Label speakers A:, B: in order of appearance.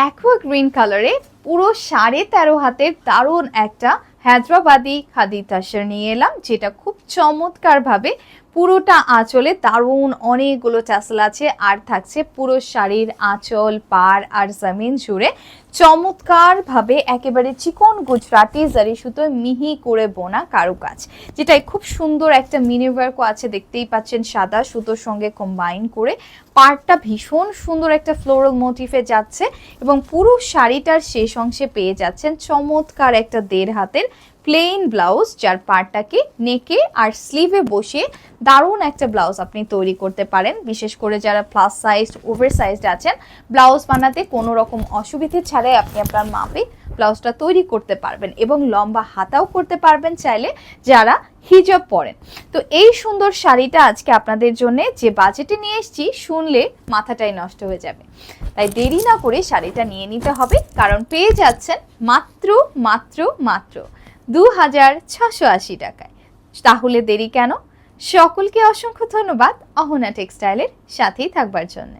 A: Aqua green কালারে পুরো 13.5 হাতের দারুণ একটা হায়দ্রাবাদি খাদি তাসর নিয়ে এলাম, যেটা খুব চমৎকার ভাবে পুরোটা আঁচলে দারুণ অনেকগুলো টাসেল আছে, আর থাকছে পুরো শাড়ির আঁচল, পাড় আর জমিন জুড়ে চমৎকার ভাবে একেবারে চিকন গুজরাটি জারি সুতোয় মিহি করে বোনা কারুকাজ, যেটাই খুব সুন্দর একটা মিনি ওয়ার্কও আছে, দেখতেই পাচ্ছেন সাদা সুতোর সঙ্গে কম্বাইন করে পাড়টা ভীষণ সুন্দর একটা ফ্লোরাল মোটিফে যাচ্ছে এবং পুরো শাড়িটার শেষ অংশে পেয়ে যাচ্ছেন চমৎকার একটা 1.5 হাতের প্লেন ব্লাউজ, যার পার্টটাকে নেকে আর স্লিভে বসিয়ে দারুণ একটা ব্লাউজ আপনি তৈরি করতে পারেন। বিশেষ করে যারা প্লাস সাইজ, ওভার সাইজড আছেন, ব্লাউজ বানাতে কোনো রকম অসুবিধে ছাড়াই আপনি আপনার মাপে ব্লাউজটা তৈরি করতে পারবেন এবং লম্বা হাতাও করতে পারবেন চাইলে যারা হিজাব পরেন। তো এই সুন্দর শাড়িটা আজকে আপনাদের জন্য যে বাজেটে নিয়ে এসেছি, শুনলে মাথাটাই নষ্ট হয়ে যাবে। তাই দেরি না করে শাড়িটা নিয়ে নিতে হবে, কারণ পেয়ে যাচ্ছেন মাত্র মাত্র মাত্র 2680 টাকায়। তাহলে দেরি কেন? সকলকে অসংখ্য ধন্যবাদ অহনা টেক্সটাইলের সাথেই থাকবার জন্য।